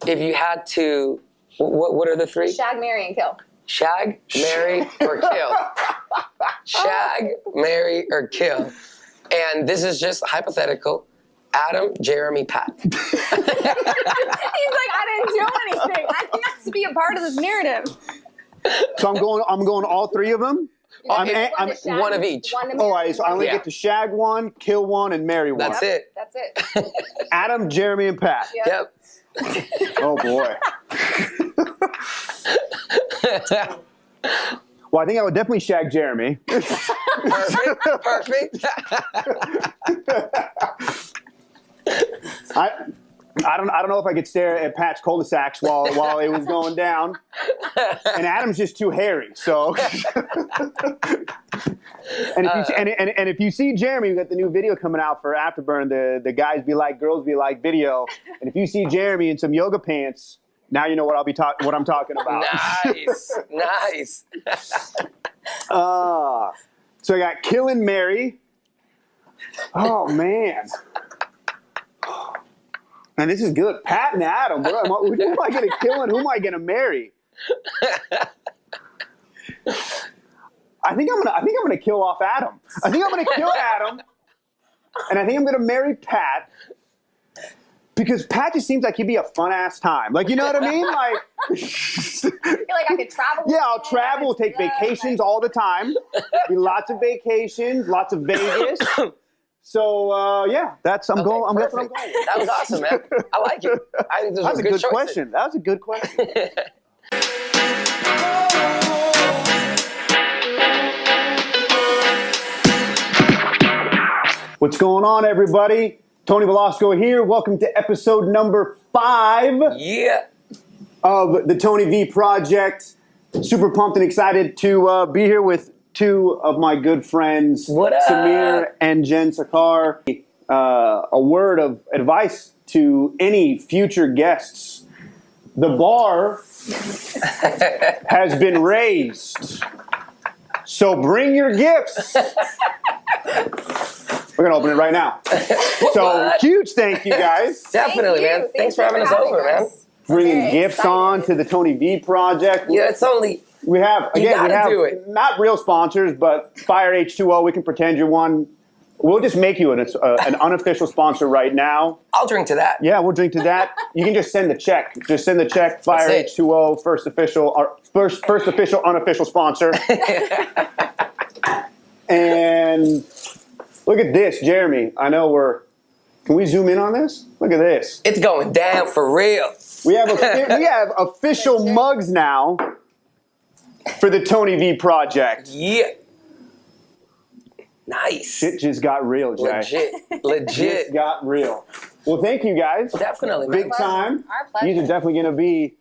if you had to, what are the three? Shag, marry, and kill. Shag, marry, or kill. Shag, marry, or kill. And this is just hypothetical. Adam, Jeremy, Pat. He's like, I didn't do anything. I think that's to be a part of this narrative. So I'm going all three of them? I'm one of each. All right, so I only get to shag one, kill one, and marry one. That's it. That's it. Adam, Jeremy, and Pat. Yep. Oh, boy. Well, I think I would definitely shag Jeremy. Perfect. I don't know if I could stare at Pat's cul-de-sacs while it was going down. And Adam's just too hairy, so. And if you see Jeremy, we got the new video coming out for Afterburn, the guys be like, girls be like video. And if you see Jeremy in some yoga pants, now you know what I'm talking about. Nice. So I got kill and marry. Oh man. Man, this is good. Pat and Adam. Who am I going to kill and who am I going to marry? I think I'm gonna kill off Adam. I think I'm gonna kill Adam, and I think I'm gonna marry Pat because Pat just seems like he'd be a fun ass time. Like, you know what I mean? Like, I feel like I could travel. Yeah, I'll travel, take vacations all the time. Be lots of vacations, lots of Vegas. So yeah, I'm going. I'm going. That was awesome, man. I like it. I think That's a good question. That was a good question. What's going on, everybody? Tony Velasco here. Welcome to episode number 5 of the Tony V Project. Super pumped and excited to be here with two of my good friends, Samir and Jen Sarkar. A word of advice to any future guests. The bar has been raised, so bring your gifts. We're going to open it right now. So, huge thank you, guys. Definitely, man. Thanks for having us over, man. Bringing gifts on to the Tony V Project. Yeah, it's only... We have not real sponsors, but Fire H2O. We can pretend you're one. We'll just make you an unofficial sponsor right now. I'll drink to that. Yeah, we'll drink to that. You can just send the check. Just send the check. Fire H2O, first official unofficial sponsor. And look at this, Jeremy. I know can we zoom in on this? Look at this. It's going down for real. We have official mugs now for the Tony V Project. Yeah. Nice. Shit just got real, Jay. Legit. Just got real. Well, thank you guys. Definitely, man. Big time. Our pleasure. These are definitely going to be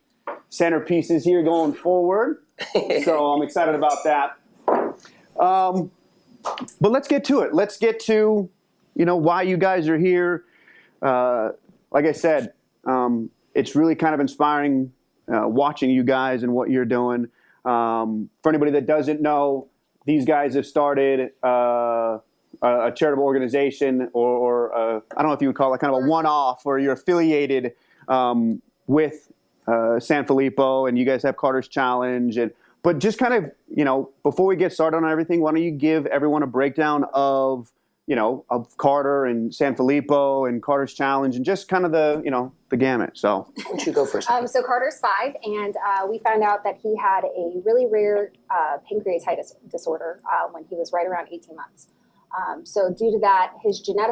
centerpieces here going forward. So I'm excited about that. But let's get to it. Let's get to, why you guys are here. Like I said, it's really kind of inspiring watching you guys and what you're doing. For anybody that doesn't know, these guys have started a charitable organization or I don't know if you would call it kind of a one-off, or you're affiliated with Sanfilippo, and you guys have Carter's Challenge. But just kind of, before we get started on everything, why don't you give everyone a breakdown of Carter and Sanfilippo and Carter's Challenge and just kind of the gamut. So why don't you go first? So Carter's 5, and we found out that he had a really rare pancreatitis disorder when he was right around 18 months. So due to that, his GI, when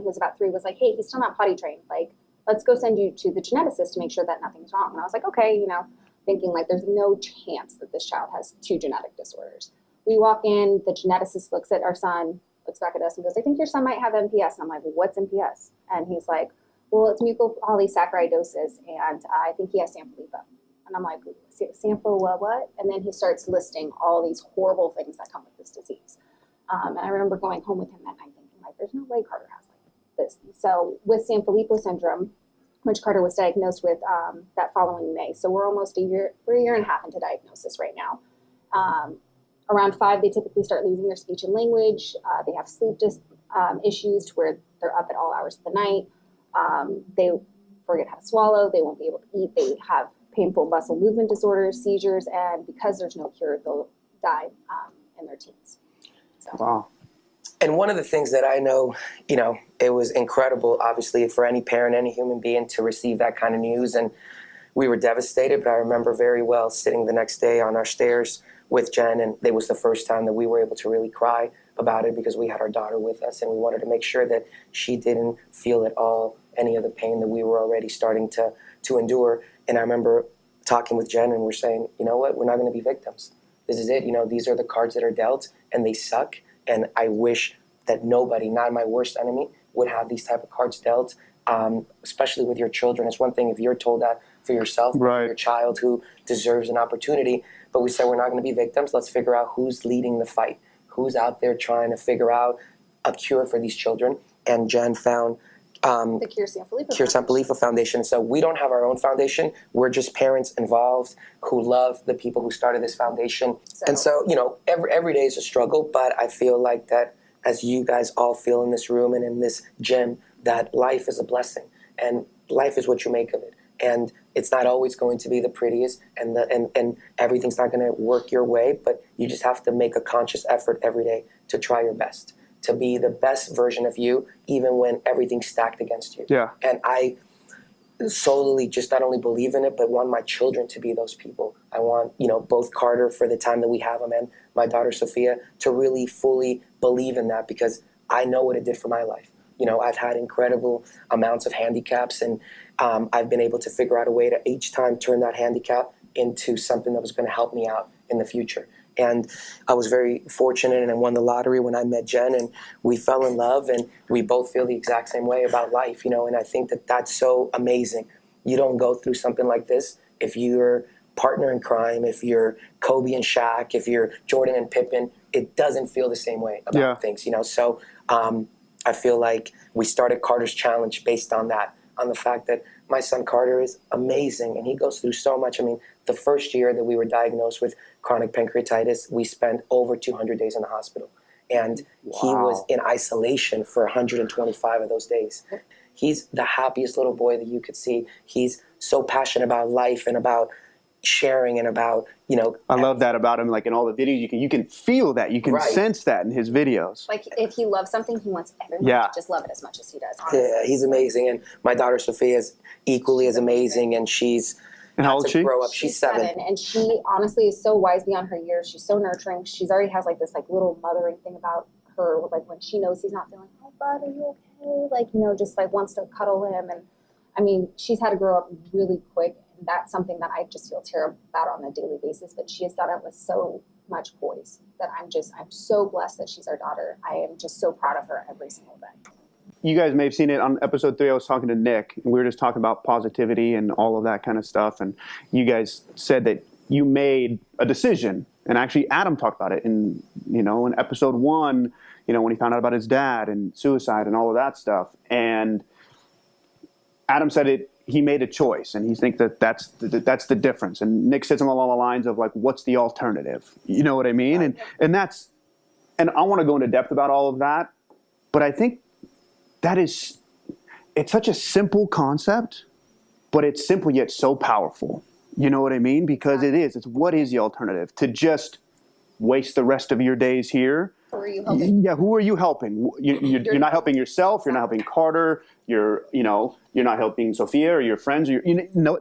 he was about 3, was like, hey, he's still not potty trained. Like, let's go send you to the geneticist to make sure that nothing's wrong. And I was like, okay, thinking like there's no chance that this child has 2 genetic disorders. We walk in, the geneticist looks at our son, looks back at us and goes, I think your son might have MPS. And I'm like, well, what's MPS? And he's like, well, it's mucopolysaccharidosis, and I think he has Sanfilippo. And I'm like, Sanfilippo what? And then he starts listing all these horrible things that come with this disease. And I remember going home with him that night thinking, like, there's no way Carter has like this. So with Sanfilippo Syndrome, which Carter was diagnosed with that following May. So we're almost we're a year and a half into diagnosis right now. Around 5, they typically start losing their speech and language. They have sleep issues to where they're up at all hours of the night. forget how to swallow, they won't be able to eat, they have painful muscle movement disorders, seizures, and because there's no cure, they'll die in their teens. So. Wow. And one of the things that I know, it was incredible, obviously, for any parent, any human being to receive that kind of news. And we were devastated, but I remember very well sitting the next day on our stairs with Jen, and it was the first time that we were able to really cry about it because we had our daughter with us, and we wanted to make sure that she didn't feel at all any of the pain that we were already starting to endure. And I remember talking with Jen, and we're saying, you know what, we're not going to be victims. This is it. These are the cards that are dealt, and they suck. And I wish that nobody, not my worst enemy, would have these type of cards dealt, especially with your children. It's one thing if you're told that for yourself, right, for your child who deserves an opportunity. But we said we're not going to be victims. Let's figure out who's leading the fight, who's out there trying to figure out a cure for these children. And Jen found the Cure Sanfilippo Foundation. So we don't have our own foundation. We're just parents involved who love the people who started this foundation. And so, every day is a struggle, but I feel like that as you guys all feel in this room and in this gym, that life is a blessing and life is what you make of it. And it's not always going to be the prettiest and everything's not going to work your way, but you just have to make a conscious effort every day to try your best, to be the best version of you, even when everything's stacked against you. Yeah. And I solely just not only believe in it, but want my children to be those people. I want, both Carter for the time that we have him and my daughter Sophia to really fully believe in that because I know what it did for my life. I've had incredible amounts of handicaps and I've been able to figure out a way to each time turn that handicap into something that was going to help me out in the future. And I was very fortunate and I won the lottery when I met Jen and we fell in love and we both feel the exact same way about life, and I think that that's so amazing. You don't go through something like this if you're partner in crime, if you're Kobe and Shaq, if you're Jordan and Pippen, it doesn't feel the same way about things, So I feel like we started Carter's Challenge based on that, on the fact that my son Carter is amazing and he goes through so much. I mean, the first year that we were diagnosed with chronic pancreatitis, we spent over 200 days in the hospital. And he was in isolation for 125 of those days. He's the happiest little boy that you could see. He's so passionate about life and about sharing and about, I love that about him. Like in all the videos, you can feel that. You can sense that in his videos. Like if he loves something, he wants everyone to just love it as much as he does. Honestly. Yeah, he's amazing. And my daughter Sophia is equally as amazing. And she's how old is she? Grow up. She's 7. And she honestly is so wise beyond her years. She's so nurturing. She's already has like this like little mothering thing about her. Like when she knows he's not feeling, oh bud, are you okay? Like, just like wants to cuddle him. And I mean, she's had to grow up really quick. That's something that I just feel terrible about on a daily basis, but she has done it with so much poise that I'm so blessed that she's our daughter. I am just so proud of her every single day. You guys may have seen it on episode 3. I was talking to Nick and we were just talking about positivity and all of that kind of stuff. And you guys said that you made a decision, and actually Adam talked about it in episode 1, when he found out about his dad and suicide and all of that stuff. And Adam said he made a choice, and he thinks that's the difference. And Nick says along the lines of like, what's the alternative? You know what I mean? And I want to go into depth about all of that, but I think it's such a simple concept, but it's simple yet so powerful. You know what I mean? Because it's what is the alternative? To just waste the rest of your days here? Who are you helping? Yeah, who are you helping? You're not helping yourself. You're not helping Carter. You're not helping Sophia or your friends.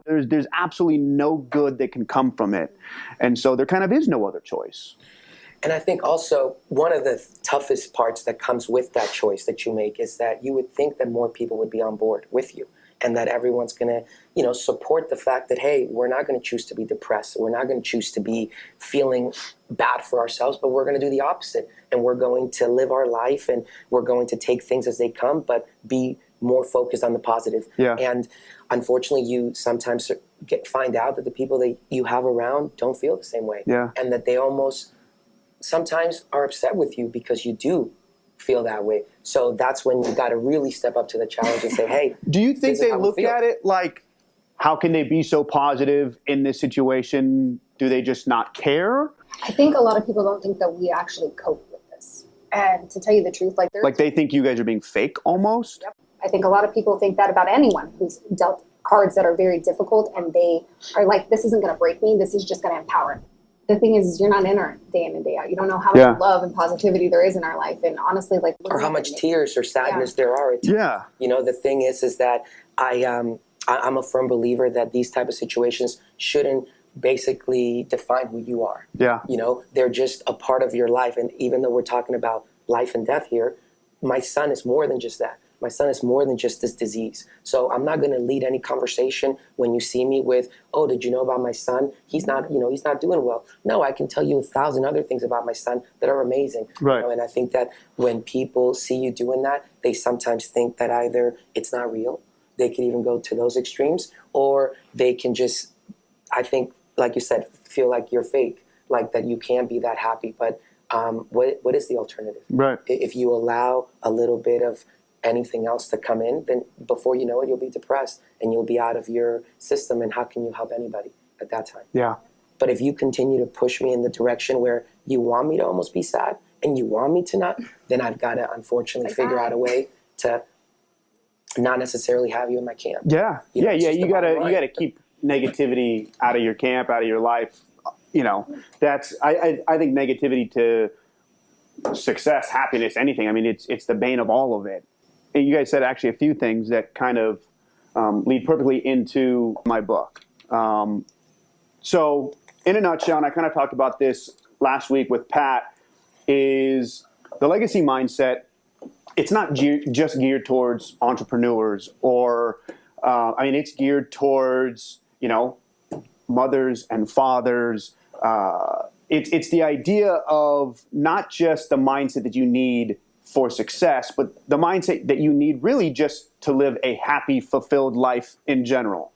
There's absolutely no good that can come from it, and so there kind of is no other choice. And I think also one of the toughest parts that comes with that choice that you make is that you would think that more people would be on board with you and that everyone's going to, support the fact that, hey, we're not going to choose to be depressed. We're not going to choose to be feeling bad for ourselves, but we're going to do the opposite. And we're going to live our life and we're going to take things as they come, but be more focused on the positive. Yeah. And unfortunately, you sometimes find out that the people that you have around don't feel the same way. Yeah. And that they almost sometimes are upset with you because you do feel that way. So that's when you got to really step up to the challenge and say, hey, do you think they look at it like, how can they be so positive in this situation? Do they just not care? I think a lot of people don't think that we actually cope with this. And to tell you the truth, like they think you guys are being fake almost? Yep. I think a lot of people think that about anyone who's dealt cards that are very difficult, and they are like, this isn't going to break me. This is just going to empower me. The thing is you're not in our day in and day out. You don't know how much love and positivity there is in our life. And honestly, like, or how much tears or sadness there are. Yeah. You know, the thing is that I'm a firm believer that these type of situations shouldn't basically define who you are. Yeah. You know, they're just a part of your life. And even though we're talking about life and death here, my son is more than just that. My son is more than just this disease. So I'm not going to lead any conversation when you see me with, oh, did you know about my son? He's not, he's not doing well. No, I can tell you 1,000 other things about my son that are amazing. Right. And I think that when people see you doing that, they sometimes think that either it's not real, they can even go to those extremes, or they can just, I think, like you said, feel like you're fake, like that you can't be that happy. But what is the alternative? Right. If you allow a little bit of anything else to come in, then before you know it, you'll be depressed and you'll be out of your system. And how can you help anybody at that time? Yeah. But if you continue to push me in the direction where you want me to almost be sad and you want me to not, then I've got to unfortunately figure out a way to not necessarily have you in my camp. Yeah. You know, You gotta keep negativity out of your camp, out of your life. You know, that's I think negativity to success, happiness, anything. I mean, it's the bane of all of it. And you guys said actually a few things that kind of lead perfectly into my book. So in a nutshell, and I kind of talked about this last week with Pat, is the legacy mindset. It's not just geared towards entrepreneurs or, it's geared towards, mothers and fathers. It's the idea of not just the mindset that you need for success, but the mindset that you need really just to live a happy, fulfilled life in general.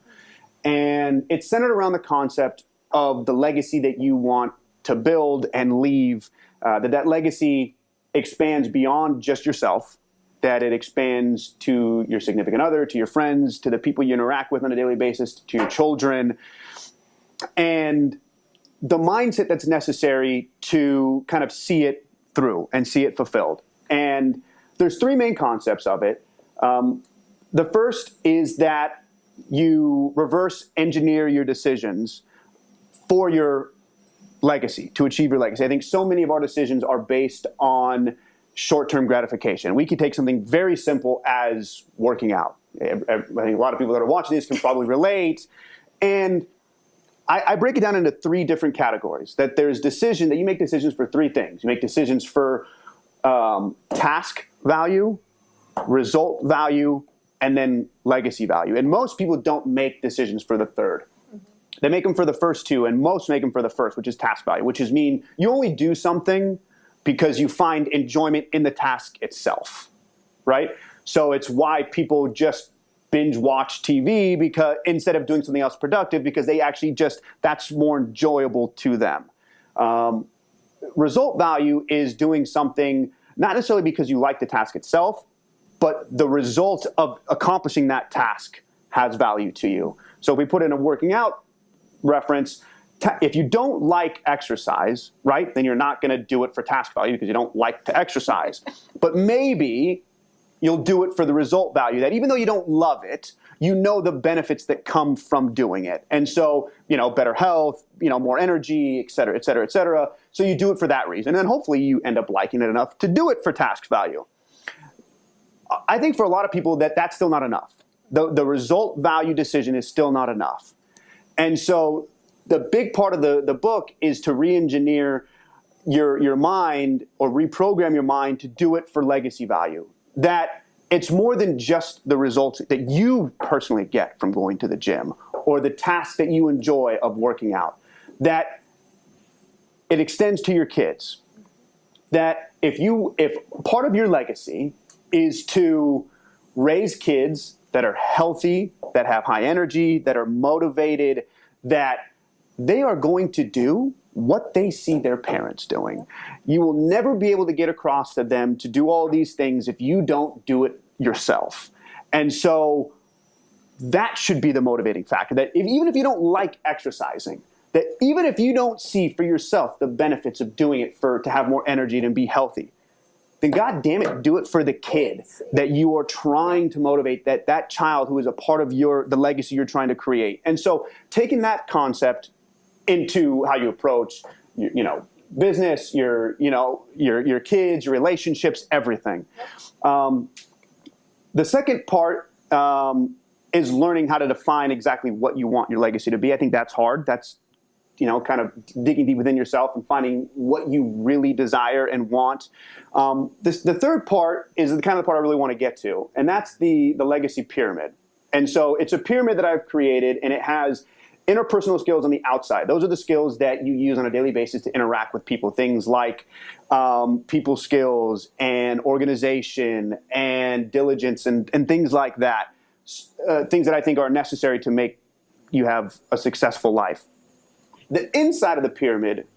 And it's centered around the concept of the legacy that you want to build and leave, that legacy expands beyond just yourself, that it expands to your significant other, to your friends, to the people you interact with on a daily basis, to your children. And the mindset that's necessary to kind of see it through and see it fulfilled. And there's three main concepts of it. The first is that you reverse engineer your decisions for your legacy, to achieve your legacy. I think so many of our decisions are based on short-term gratification. We could take something very simple as working out. I think a lot of people that are watching this can probably relate. And I break it down into three different categories. That there's decision, that you make decisions for three things. You make decisions for task value, result value, and then legacy value. And most people don't make decisions for the third. They make them for the first two, and most make them for the first, which is task value, which is mean you only do something because you find enjoyment in the task itself, right? So it's why people just binge watch TV because instead of doing something else productive, because they actually just, that's more enjoyable to them. Result value is doing something not necessarily because you like the task itself, but the result of accomplishing that task has value to you. So if we put in a working out reference, if you don't like exercise, right, then you're not going to do it for task value because you don't like to exercise. But maybe you'll do it for the result value, that even though you don't love it, you know the benefits that come from doing it. And so, better health, more energy, et cetera, et cetera, et cetera. So you do it for that reason. And then hopefully you end up liking it enough to do it for task value. I think for a lot of people that's still not enough. The result value decision is still not enough. And so the big part of the book is to re-engineer your mind or reprogram your mind to do it for legacy value. That it's more than just the results that you personally get from going to the gym or the task that you enjoy of working out. That it extends to your kids. That if part of your legacy is to raise kids that are healthy, that have high energy, that are motivated, that they are going to do what they see their parents doing. You will never be able to get across to them to do all these things if you don't do it yourself. And so that should be the motivating factor, that even if you don't like exercising, that even if you don't see for yourself the benefits of doing it to have more energy and be healthy, then God damn it, do it for the kid that you are trying to motivate, that child who is a part of the legacy you're trying to create. And so taking that concept into how you approach, business, your kids, your relationships, everything. The second part is learning how to define exactly what you want your legacy to be. I think that's hard. That's kind of digging deep within yourself and finding what you really desire and want. The third part is the kind of part I really want to get to, and that's the legacy pyramid. And so it's a pyramid that I've created, and it has interpersonal skills on the outside. Those are the skills that you use on a daily basis to interact with people. Things like people skills and organization and diligence and things like that. Things that I think are necessary to make you have a successful life. The inside of the pyramid,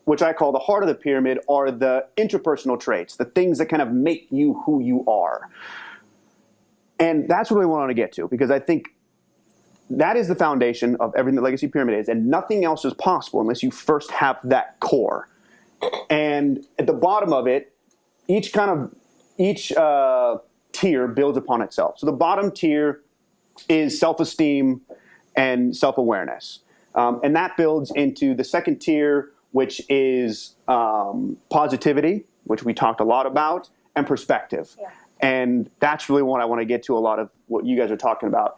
which I call the heart of the pyramid, are the interpersonal traits, the things that kind of make you who you are. And that's what we want to get to, because I think that is the foundation of everything the legacy pyramid is, and nothing else is possible unless you first have that core. And at the bottom of it, each tier builds upon itself. So the bottom tier is self-esteem and self-awareness. And that builds into the second tier, which is positivity, which we talked a lot about, and perspective. Yeah. And that's really what I want to get to, a lot of what you guys are talking about.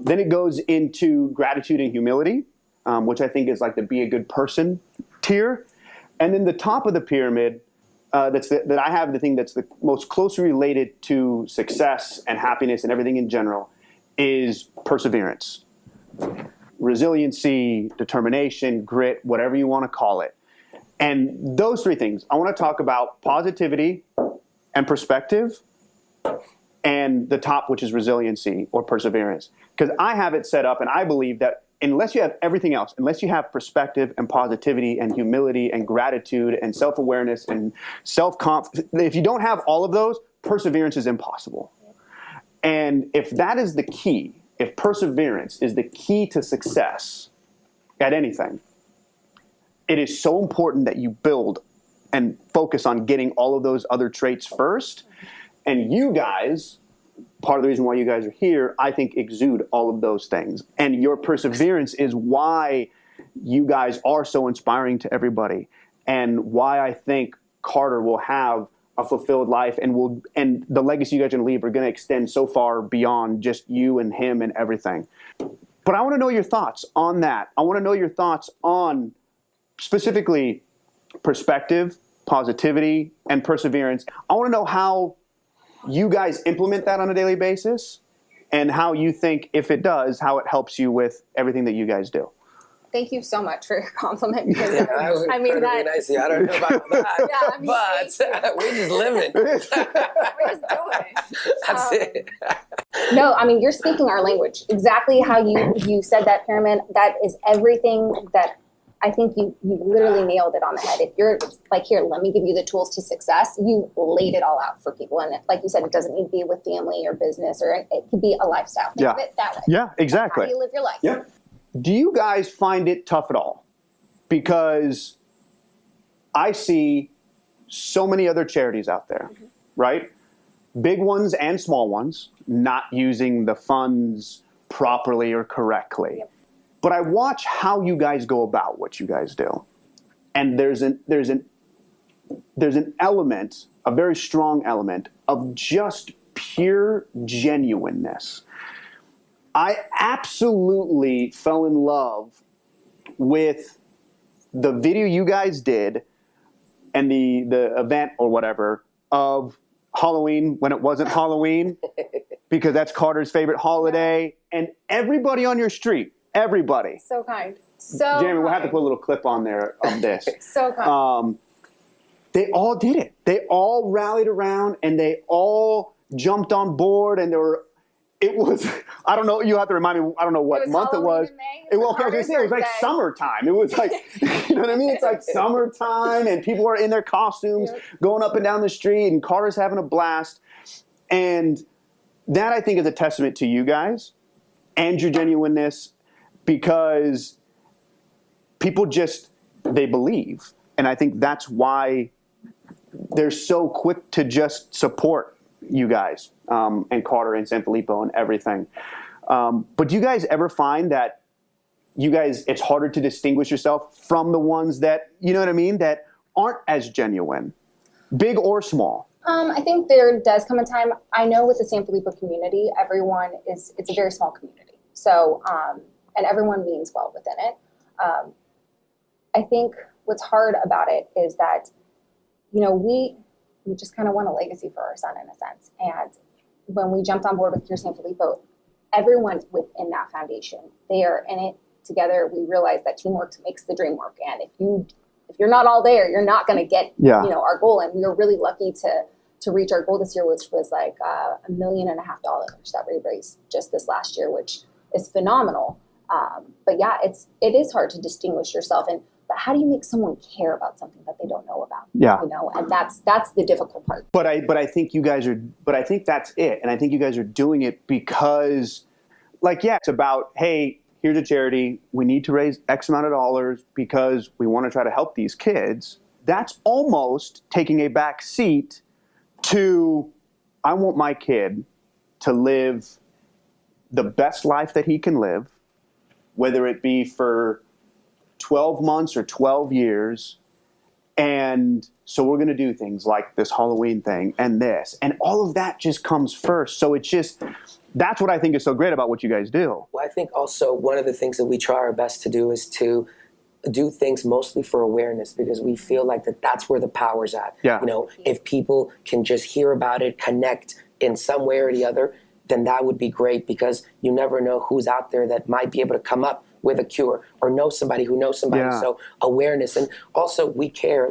Then it goes into gratitude and humility, which I think is like the be a good person tier. And then the top of the pyramid, that I have the thing that's the most closely related to success and happiness and everything in general, is perseverance. Resiliency, determination, grit, whatever you want to call it. And those three things, I want to talk about positivity and perspective, and the top, which is resiliency or perseverance. Because I have it set up, and I believe that unless you have everything else, unless you have perspective and positivity and humility and gratitude and self-awareness and self-confidence, if you don't have all of those, perseverance is impossible. And if that is the key, if perseverance is the key to success at anything, it is so important that you build and focus on getting all of those other traits first. And you guys, part of the reason why you guys are here, I think exude all of those things. And your perseverance is why you guys are so inspiring to everybody, and why I think Carter will have a fulfilled life, and the legacy you guys are going to leave are going to extend so far beyond just you and him and everything. But I want to know your thoughts on that. I want to know your thoughts on specifically perspective, positivity, and perseverance. I want to know how you guys implement that on a daily basis, and how you think, if it does, how it helps you with everything that you guys do. Thank you so much for your compliment. Because Yeah, I mean, that nice. I don't know about that, yeah, I mean, but we're just living. We're just doing it. That's it. No, I mean, you're speaking our language. Exactly how you said that, pyramid. That is everything that I think you literally nailed it on the head. If you're like, here, let me give you the tools to success, you laid it all out for people. And like you said, it doesn't need to be with family or business, or it could be a lifestyle. Think of it that way. Yeah, exactly. How you live your life. Yeah. Do you guys find it tough at all? Because I see so many other charities out there, right? Big ones and small ones, not using the funds properly or correctly. Yep. But I watch how you guys go about what you guys do. And there's an element, a very strong element, of just pure genuineness. I absolutely fell in love with the video you guys did and the event or whatever of Halloween when it wasn't Halloween, because that's Carter's favorite holiday, and everybody on your street, everybody. So kind. So Jeremy, we'll have to put a little clip on there of this. So kind. They all did it. They all rallied around, and they all jumped on board, and it was, I don't know, you have to remind me, I don't know what month it was. It was like summertime. It was like, you know what I mean? It's like summertime, and people are in their costumes going up and down the street, and Carter's having a blast. And that, I think, is a testament to you guys and your genuineness, because people just, they believe. And I think that's why they're so quick to just support you guys, and Carter and Sanfilippo and everything. But do you guys ever find that it's harder to distinguish yourself from the ones that, you know what I mean, that aren't as genuine, big or small? I think there does come a time, I know with the Sanfilippo community, it's a very small community. So, and everyone means well within it. I think what's hard about it is that, we just kind of want a legacy for our son in a sense. And when we jumped on board with Pure Sanfilippo, everyone within that foundation, they are in it together. We realize that teamwork makes the dream work. And if you're not all there, you're not going to get, our goal. And we were really lucky to reach our goal this year, which was like $1.5 million that we raised just this last year, which is phenomenal. But yeah, it is hard to distinguish yourself. But how do you make someone care about something that they don't know about? Yeah. And that's the difficult part. But I think you guys are, but I think that's it. And I think you guys are doing it because, it's about, hey, here's a charity. We need to raise X amount of dollars because we want to try to help these kids. That's almost taking a back seat to, I want my kid to live the best life that he can live, whether it be for 12 months or 12 years. And so we're going to do things like this Halloween thing and this, and all of that just comes first. So that's what I think is so great about what you guys do. Well, I think also one of the things that we try our best to do is to do things mostly for awareness, because we feel like that's where the power's at. Yeah. If people can just hear about it, connect in some way or the other, then that would be great, because you never know who's out there that might be able to come up with a cure or know somebody who knows somebody. Yeah. So awareness. And also we care,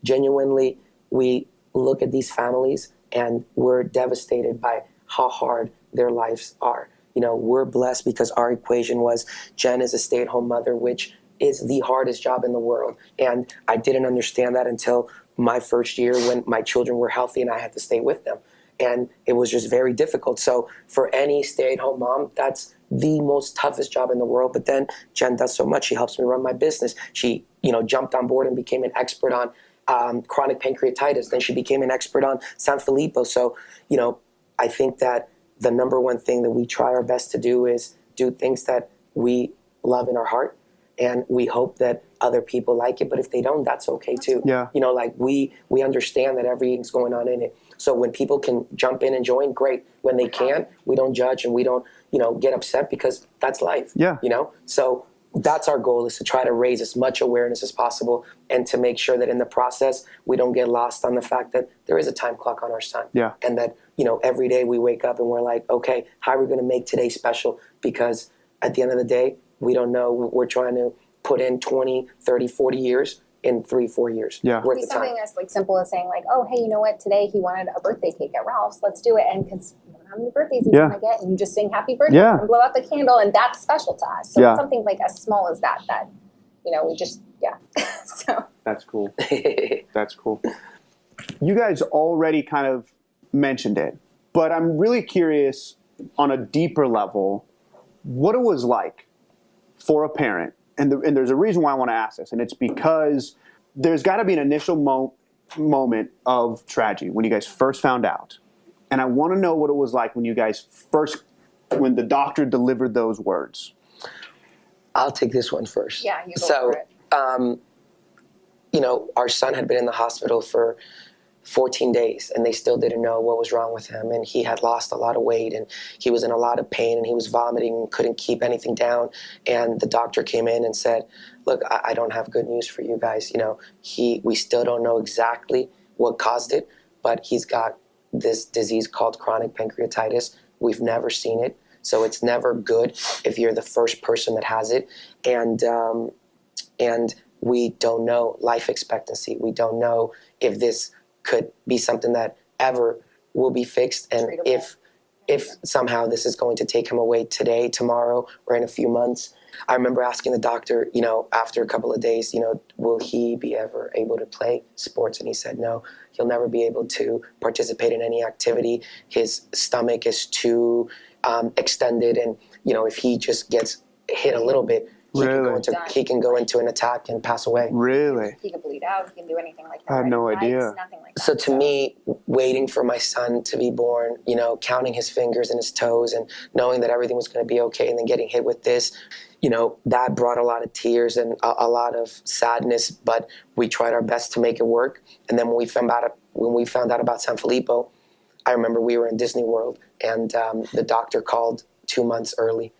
genuinely, we look at these families and we're devastated by how hard their lives are. We're blessed because our equation was Jen is a stay-at-home mother, which is the hardest job in the world. And I didn't understand that until my first year when my children were healthy and I had to stay with them. And it was just very difficult. So for any stay-at-home mom, that's the most toughest job in the world. But then Jen does so much. She helps me run my business. She, jumped on board and became an expert on chronic pancreatitis. Then she became an expert on Sanfilippo. So, I think that the number one thing that we try our best to do is do things that we love in our heart. And we hope that other people like it. But if they don't, that's okay too. Yeah. We understand that everything's going on in it. So when people can jump in and join, great. When they can't, we don't judge and we don't, get upset, because that's life. Yeah. So that's our goal, is to try to raise as much awareness as possible and to make sure that in the process, we don't get lost on the fact that there is a time clock on our son. Yeah. And that, every day we wake up and we're like, okay, how are we going to make today special? Because at the end of the day, we don't know. We're trying to put in 20, 30, 40 years in 3-4 years Yeah. worth Be of time. something as simple as saying oh, hey, you know what? Today he wanted a birthday cake at Ralph's. Let's do it. And because you don't know how many birthdays he's Yeah. going to get, and you just sing happy birthday Yeah. and blow out the candle, and that's special to us. So Yeah. it's something as small as that we just, so. That's cool. That's cool. You guys already kind of mentioned it, but I'm really curious on a deeper level what it was like for a parent. And there's a reason why I want to ask this, and it's because there's got to be an initial moment of tragedy when you guys first found out. And I want to know what it was like when when the doctor delivered those words. I'll take this one first. Yeah, you go for it. Our son had been in the hospital for 14 days and they still didn't know what was wrong with him. And he had lost a lot of weight and he was in a lot of pain and he was vomiting and couldn't keep anything down. And the doctor came in and said, look, I don't have good news for you guys. We still don't know exactly what caused it, but he's got this disease called chronic pancreatitis. We've never seen it. So it's never good if you're the first person that has it. And we don't know life expectancy. We don't know if this could be something that ever will be fixed. And Treatable. if somehow this is going to take him away today, tomorrow, or in a few months. I remember asking the doctor, after a couple of days, will he be ever able to play sports? And he said, no, he'll never be able to participate in any activity. His stomach is too extended. And, if he just gets hit a little bit, Really? He can go into an attack and pass away. Really? He could bleed out. He can do anything like that. I had no idea. Nothing like that. So to me, waiting for my son to be born, counting his fingers and his toes and knowing that everything was going to be okay, and then getting hit with this, that brought a lot of tears and a lot of sadness, but we tried our best to make it work. And then when we found out about Sanfilippo, I remember we were in Disney World, and the doctor called 2 months early.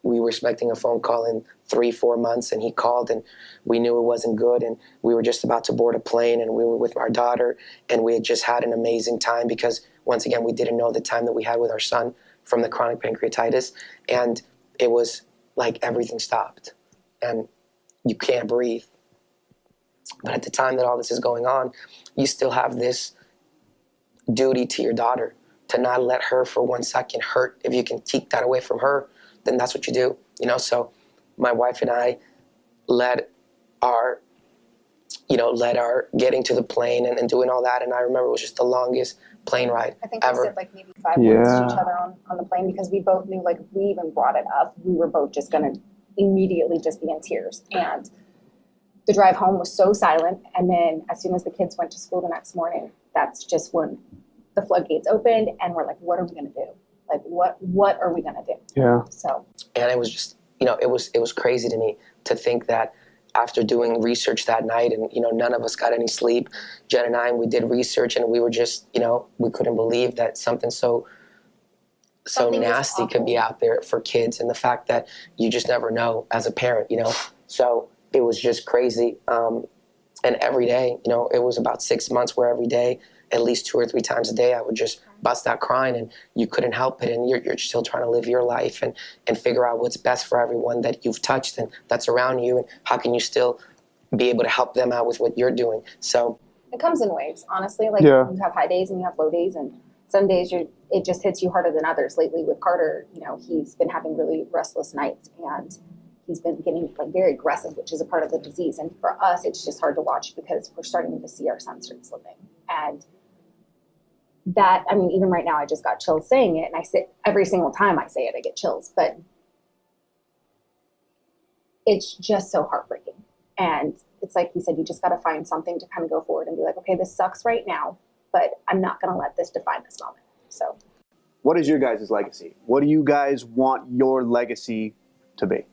We were expecting a phone call in 3-4 months, and he called, and we knew it wasn't good, and we were just about to board a plane, and we were with our daughter, and we had just had an amazing time because, once again, we didn't know the time that we had with our son from the chronic pancreatitis, and it was like everything stopped, and you can't breathe. But at the time that all this is going on, you still have this duty to your daughter to not let her for 1 second hurt. If you can take that away from her, then that's what you do, So my wife and I led our getting to the plane and doing all that. And I remember it was just the longest plane ride I think ever. we said like maybe 5 words to each other on the plane, because we both knew, like, if we even brought it up, we were both just going to immediately just be in tears. And the drive home was so silent. And then as soon as the kids went to school the next morning, that's just when the floodgates opened, and we're like, what are we going to do? Like, what are we going to do? Yeah. So. And it was just, it was crazy to me to think that after doing research that night, and, none of us got any sleep, Jen and I, we did research, and we were just, we couldn't believe that something so nasty could be out there for kids. And the fact that you just never know as a parent, So it was just crazy. And every day, it was about 6 months where every day, at least 2 or 3 times a day, I would just bust out crying, and you couldn't help it. And you're still trying to live your life and figure out what's best for everyone that you've touched and that's around you. And how can you still be able to help them out with what you're doing? So It comes in waves, honestly. Like, you have high days and you have low days, and some days it just hits you harder than others. Lately with Carter, he's been having really restless nights, and he's been getting like very aggressive, which is a part of the disease. And for us, it's just hard to watch because we're starting to see our son start slipping. And that, I mean, even right now, I just got chills saying it, and I say every single time I say it, I get chills. But it's just so heartbreaking. And it's like you said, you just got to find something to kind of go forward and be like, okay, this sucks right now, but I'm not going to let this define this moment. So, what is your guys' legacy? What do you guys want your legacy to be?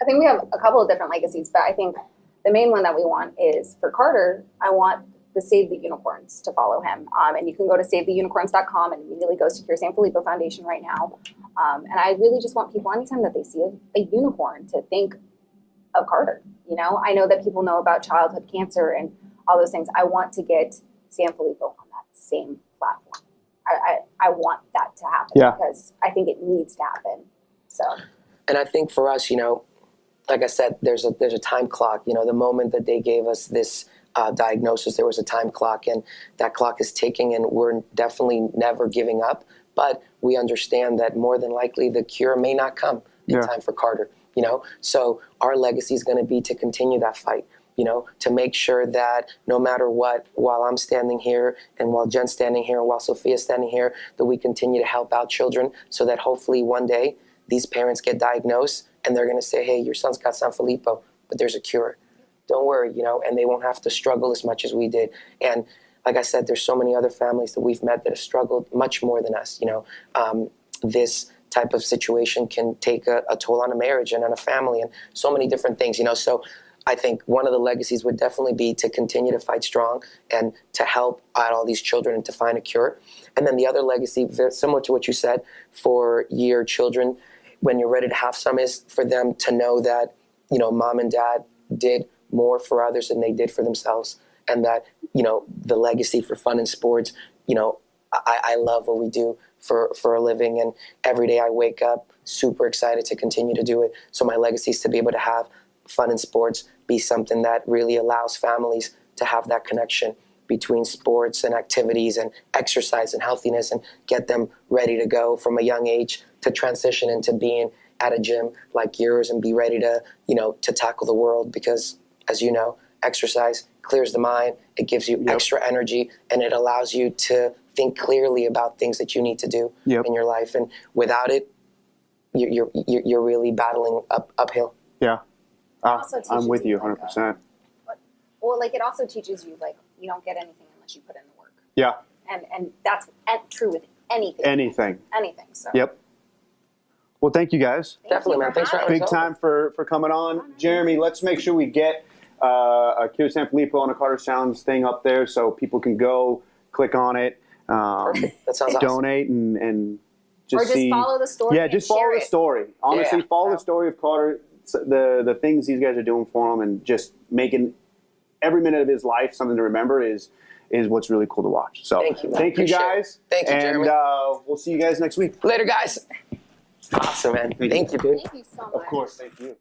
I think we have a couple of different legacies, but I think the main one that we want is for Carter. I want the Save the Unicorns to follow him. And you can go to savetheunicorns.com, and it immediately goes to your Sanfilippo Foundation right now. And I really just want people, anytime that they see a unicorn, to think of Carter. I know that people know about childhood cancer and all those things. I want to get Sanfilippo on that same platform. I want that to happen because I think it needs to happen. So. And I think for us, like I said, there's a time clock. The moment that they gave us this diagnosis, there was a time clock, and that clock is ticking, and we're definitely never giving up. But we understand that more than likely the cure may not come in time for Carter. So our legacy is going to be to continue that fight. To make sure that no matter what, while I'm standing here and while Jen's standing here and while Sophia's standing here, that we continue to help out children so that hopefully one day these parents get diagnosed and they're going to say, hey, your son's got Sanfilippo, but there's a cure. Don't worry, and they won't have to struggle as much as we did. And like I said, there's so many other families that we've met that have struggled much more than us. This type of situation can take a toll on a marriage and on a family and so many different things, So I think one of the legacies would definitely be to continue to fight strong and to help out all these children and to find a cure. And then the other legacy, very similar to what you said, for your children, when you're ready to have some, is for them to know that, mom and dad did more for others than they did for themselves. And that, the legacy for fun and sports, I love what we do for a living. And every day I wake up super excited to continue to do it. So my legacy is to be able to have fun and sports be something that really allows families to have that connection between sports and activities and exercise and healthiness, and get them ready to go from a young age to transition into being at a gym like yours and be ready to, to tackle the world. Because as you know, exercise clears the mind, it gives you extra energy, and it allows you to think clearly about things that you need to do in your life. And without it, you're really battling uphill. Yeah. also I'm teaches with you, you 100%. Well, like it also teaches you like you don't get anything unless you put in the work. Yeah. And that's true with anything. Anything. Anything. So. Yep. Well, thank you guys. Definitely, man. Thanks for having us Big over. time for coming on. Jeremy, let's make sure we get a Kira Sanfilippo and a Carter Sounds thing up there so people can go click on it. Perfect. That sounds awesome. Donate and just Or just see. follow the story. Yeah, and just follow share the it. story. Honestly, Yeah. follow the story of Carter, the things these guys are doing for him, and just making every minute of his life something to remember is what's really cool to watch. So Thank you, man. thank you Appreciate guys. it. Thank you, Jeremy. And we'll see you guys next week. Later, guys. Awesome, man. Thank you, dude. Thank you so much. Of course, thank you.